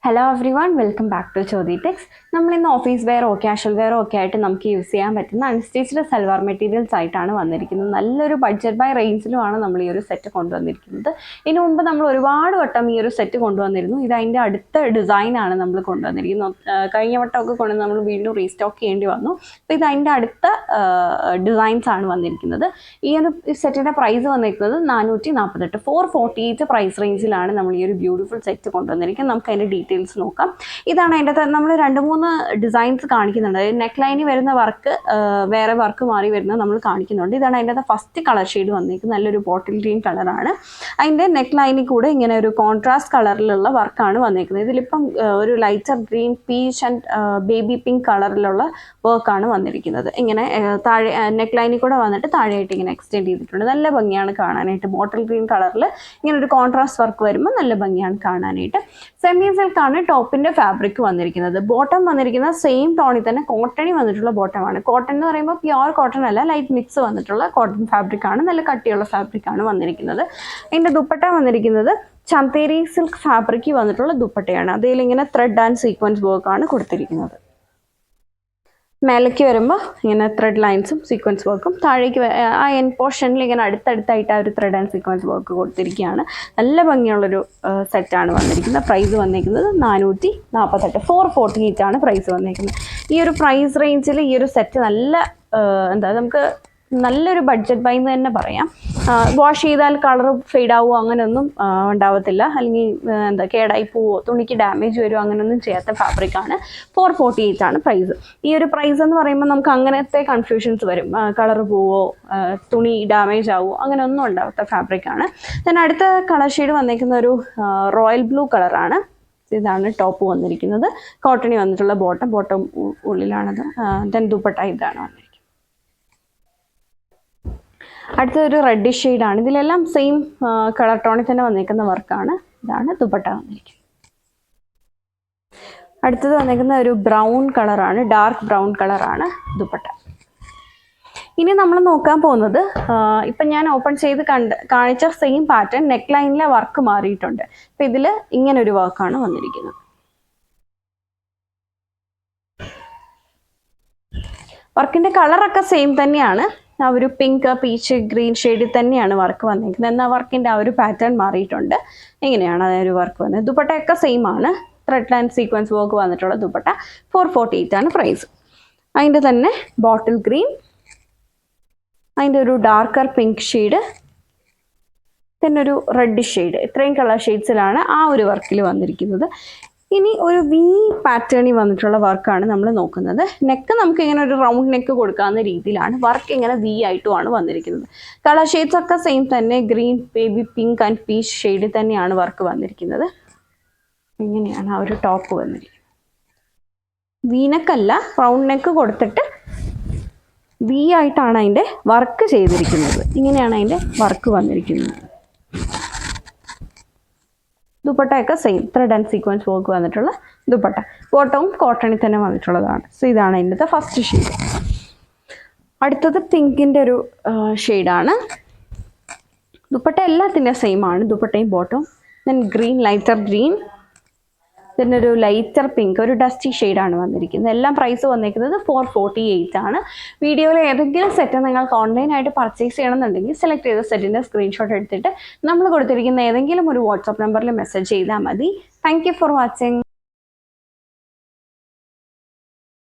Hello everyone, welcome back to ചോദി ടെക്സ്. നമ്മളിന്ന് ഓഫീസ് വെയറോ കാഷ്വൽ വെയറോ ഒക്കെ ആയിട്ട് നമുക്ക് യൂസ് ചെയ്യാൻ പറ്റുന്ന അൺസ്റ്റിച്ച്ഡ് സൽവാർ മെറ്റീരിയൽസ് ആയിട്ടാണ് വന്നിരിക്കുന്നത്. നല്ലൊരു ബഡ്ജറ്റ് ബൈ റേഞ്ചിലുമാണ് നമ്മൾ ഈ ഒരു സെറ്റ് കൊണ്ടുവന്നിരിക്കുന്നത്. ഇതിനു മുമ്പ് നമ്മൾ ഒരുപാട് വട്ടം ഈ ഒരു സെറ്റ് കൊണ്ടുവന്നിരുന്നു. ഇത് അതിൻ്റെ അടുത്ത ഡിസൈനാണ് നമ്മൾ കൊണ്ടുവന്നിരിക്കുന്നത്. കഴിഞ്ഞ വട്ടമൊക്കെ കൊണ്ട് നമ്മൾ വീണ്ടും റീസ്റ്റോക്ക് ചെയ്യേണ്ടി വന്നു. അപ്പോൾ ഇത് അതിൻ്റെ അടുത്ത ഡിസൈൻസ് ആണ് വന്നിരിക്കുന്നത്. ഈ ഒരു സെറ്റിൻ്റെ പ്രൈസ് വന്നിരിക്കുന്നത് 448 448 പ്രൈസ് റേഞ്ചിലാണ് നമ്മൾ ഈ ഒരു ബ്യൂട്ടിഫുൾ സെറ്റ് കൊണ്ടുവന്നിരിക്കുന്നത്. നമുക്ക് അതിൻ്റെ ഡീറ്റെയിൽസ് നോക്കാം. ഇതാണ് അതിൻ്റെ നമ്മൾ 2-3 ഡിസൈൻസ് കാണിക്കുന്നുണ്ട്. നെക്ക് ലൈനിൽ വരുന്ന വർക്ക് വേറെ വർക്ക് മാറി വരുന്നത് നമ്മൾ കാണിക്കുന്നുണ്ട്. ഇതാണ് അതിൻ്റെ ഫസ്റ്റ് കളർ ഷെയ്ഡ് വന്നിരിക്കുന്നത്. നല്ലൊരു ബോട്ടിൽ ഗ്രീൻ കളറാണ്. അതിൻ്റെ നെക്ക് ലൈനിൽ കൂടെ ഇങ്ങനെ ഒരു കോൺട്രാസ്റ്റ് കളറിലുള്ള വർക്കാണ് വന്നിരിക്കുന്നത്. ഇതിലിപ്പം ഒരു lighter green, peach and baby pink കളറിലുള്ള വർക്കാണ് വന്നിരിക്കുന്നത്. ഇങ്ങനെ താഴെ നെക്ക് ലൈനിൽ കൂടെ വന്നിട്ട് താഴെയായിട്ട് ഇങ്ങനെ എക്സ്റ്റെൻഡ് ചെയ്തിട്ടുണ്ട്. നല്ല ഭംഗിയാണ് കാണാനായിട്ട്. ബോട്ടിൽ ഗ്രീൻ കളറിൽ ഇങ്ങനെ ഒരു കോൺട്രാസ്റ്റ് വർക്ക് വരുമ്പോൾ നല്ല ഭംഗിയാണ് കാണാനായിട്ട്. സെമി സിൽക്കാണ് ടോപ്പിന്റെ ഫാബ്രിക് വന്നിരിക്കുന്നത്. ബോട്ടം വന്നിരിക്കുന്ന സെയിം ടോണിൽ തന്നെ കോട്ടണി വന്നിട്ടുള്ള ബോട്ടമാണ്. കോട്ടൺ എന്ന് പറയുമ്പോൾ പ്യുവർ കോട്ടൺ അല്ല, ലൈറ്റ് മിക്സ് വന്നിട്ടുള്ള കോട്ടൺ ഫാബ്രിക് ആണ്. നല്ല കട്ടിയുള്ള ഫാബ്രിക് ആണ് വന്നിരിക്കുന്നത്. ഇതിന്റെ ദുപ്പട്ട വന്നിരിക്കുന്നത് ചന്തേരി സിൽക്ക് ഫാബ്രിക് വന്നിട്ടുള്ള ദുപ്പട്ടയാണ്. അതിൽ ഇങ്ങനെ ത്രെഡ് ആൻഡ് സീക്വൻസ് വർക്ക് ആണ് കൊടുത്തിരിക്കുന്നത്. മേലേക്ക് വരുമ്പോൾ ഇങ്ങനെ ത്രെഡ് ലൈൻസും സീക്വൻസ് വർക്കും, താഴേക്ക് ആ എൻ പോർഷനിൽ ഇങ്ങനെ അടുത്തടുത്തായിട്ട് ആ ഒരു ത്രെഡ് ആൻഡ് സീക്വൻസ് വർക്ക് കൊടുത്തിരിക്കുകയാണ്. നല്ല ഭംഗിയുള്ളൊരു സെറ്റാണ് വന്നിരിക്കുന്നത്. പ്രൈസ് വന്നിരിക്കുന്നത് 448 448 ആണ് പ്രൈസ് വന്നിരിക്കുന്നത്. ഈ ഒരു പ്രൈസ് റേഞ്ചിൽ ഈ ഒരു സെറ്റ് നല്ല നമുക്ക് നല്ലൊരു ബഡ്ജറ്റ് ബൈ എന്ന് തന്നെ പറയാം. വാഷ് ചെയ്താൽ കളർ ഫെയ്ഡ് ആവുമോ അങ്ങനെയൊന്നും ഉണ്ടാവത്തില്ല, അല്ലെങ്കിൽ കേടായി പോവോ, തുണിക്ക് ഡാമേജ് വരുമോ അങ്ങനെയൊന്നും ചെയ്യാത്ത ഫാബ്രിക്കാണ്. 448 ആണ് പ്രൈസ്. ഈ ഒരു പ്രൈസ് എന്ന് പറയുമ്പോൾ നമുക്ക് അങ്ങനത്തെ കൺഫ്യൂഷൻസ് വരും. കളർ പോവോ, തുണി ഡാമേജ് ആവുമോ, അങ്ങനെയൊന്നും ഉണ്ടാവാത്ത ഫാബ്രിക്കാണ്. then അടുത്ത കളർ ഷെയ്ഡ് വന്നിരിക്കുന്ന ഒരു റോയൽ ബ്ലൂ കളറാണ്. ഇതാണ് ടോപ്പ് വന്നിരിക്കുന്നത്. കോട്ടണി വന്നിട്ടുള്ള ബോട്ടം ഉള്ളിലാണത്. then ദുപ്പട്ട ഇതാണ് വന്നിരിക്കുന്നത്. അടുത്തൊരു റെഡിഷ് ഷെയ്ഡാണ്. ഇതിലെല്ലാം സെയിം കളർ ടോണിൽ തന്നെ വന്നിരിക്കുന്ന വർക്കാണ്. ഇതാണ് ദുപ്പട്ട വന്നിരിക്കുന്നത്. അടുത്തത് വന്നിരിക്കുന്ന ഒരു ബ്രൗൺ കളറാണ്, ഡാർക്ക് ബ്രൗൺ കളറാണ് ദുപ്പട്ട. ഇനി നമ്മൾ നോക്കാൻ പോകുന്നത് ഇപ്പം ഞാൻ ഓപ്പൺ ചെയ്ത് കാണിച്ച സെയിം പാറ്റേൺ നെക്ക് ലൈനിലെ വർക്ക് മാറിയിട്ടുണ്ട്. അപ്പം ഇതിൽ ഇങ്ങനൊരു വർക്കാണ് വന്നിരിക്കുന്നത്. വർക്കിൻ്റെ കളറൊക്കെ സെയിം തന്നെയാണ്. ആ ഒരു പിങ്ക്, പീച്ച്, ഗ്രീൻ ഷെയ്ഡിൽ തന്നെയാണ് വർക്ക് വന്നിരിക്കുന്നത്. എന്നാൽ വർക്കിൻ്റെ ആ ഒരു പാറ്റേൺ മാറിയിട്ടുണ്ട്. എങ്ങനെയാണ് ആ ഒരു വർക്ക് വന്നത്? ദുപ്പട്ടയൊക്കെ സെയിം ആണ്. ത്രെഡ് ആൻഡ് സീക്വൻസ് വർക്ക് വന്നിട്ടുള്ള ദുപ്പട്ട 448 ആണ് പ്രൈസ്. അതിൻ്റെ തന്നെ ബോട്ടിൽ ഗ്രീൻ, അതിൻ്റെ ഒരു ഡാർക്കർ പിങ്ക് ഷെയ്ഡ്, പിന്നെ ഒരു റെഡ് ഷെയ്ഡ്, ഇത്രയും കളർ ഷെയ്ഡ്സിലാണ് ആ ഒരു വർക്കിൽ വന്നിരിക്കുന്നത്. ഇനി ഒരു വി പാറ്റേണിൽ വന്നിട്ടുള്ള വർക്കാണ് നമ്മൾ നോക്കുന്നത്. നെക്ക് നമുക്ക് ഇങ്ങനെ ഒരു റൗണ്ട് നെക്ക് കൊടുക്കാവുന്ന രീതിയിലാണ് വർക്ക് ഇങ്ങനെ വി ആയിട്ടുമാണ് വന്നിരിക്കുന്നത്. കളർ ഷെയ്ഡ്സ് ഒക്കെ സെയിം തന്നെ. Green, baby pink and peach ഷെയ്ഡിൽ തന്നെയാണ് വർക്ക് വന്നിരിക്കുന്നത്. ഇങ്ങനെയാണ് ആ ഒരു ടോപ്പ് വന്നിരിക്കുന്നത്. വി നെക്കല്ല, റൗണ്ട് നെക്ക് കൊടുത്തിട്ട് വി ആയിട്ടാണ് അതിൻ്റെ വർക്ക് ചെയ്തിരിക്കുന്നത്. ഇങ്ങനെയാണ് അതിൻ്റെ വർക്ക് വന്നിരിക്കുന്നത്. ദുപ്പട്ടയൊക്കെ same thread and sequence work വന്നിട്ടുള്ള ദുപ്പട്ട. ബോട്ടവും കോട്ടണിൽ തന്നെ വന്നിട്ടുള്ളതാണ്. സോ ഇതാണ് അതിൻ്റെ ഫസ്റ്റ് ഷെയ്ഡ്. അടുത്തത് പിങ്കിൻ്റെ ഒരു ഷെയ്ഡാണ്. ദുപ്പട്ട എല്ലാത്തിൻ്റെ സെയിം ആണ്, ദുപ്പട്ടയും ബോട്ടവും. Then green, lighter green, then ഒരു ലൈറ്റർ പിങ്ക്, ഒരു ഡസ്റ്റി ഷെയ്ഡാണ് വന്നിരിക്കുന്നത്. എല്ലാം പ്രൈസ് വന്നിരിക്കുന്നത് 448 ആണ്. വീഡിയോയിൽ ഏതെങ്കിലും സെറ്റ് നിങ്ങൾക്ക് ഓൺലൈനായിട്ട് പർച്ചേസ് ചെയ്യണമെന്നുണ്ടെങ്കിൽ സെലക്ട് ചെയ്ത സെറ്റിൻ്റെ സ്ക്രീൻഷോട്ട് എടുത്തിട്ട് നമ്മൾ കൊടുത്തിരിക്കുന്ന ഏതെങ്കിലും ഒരു വാട്സാപ്പ് നമ്പറിൽ മെസ്സേജ് ചെയ്താൽ മതി. Thank you for watching.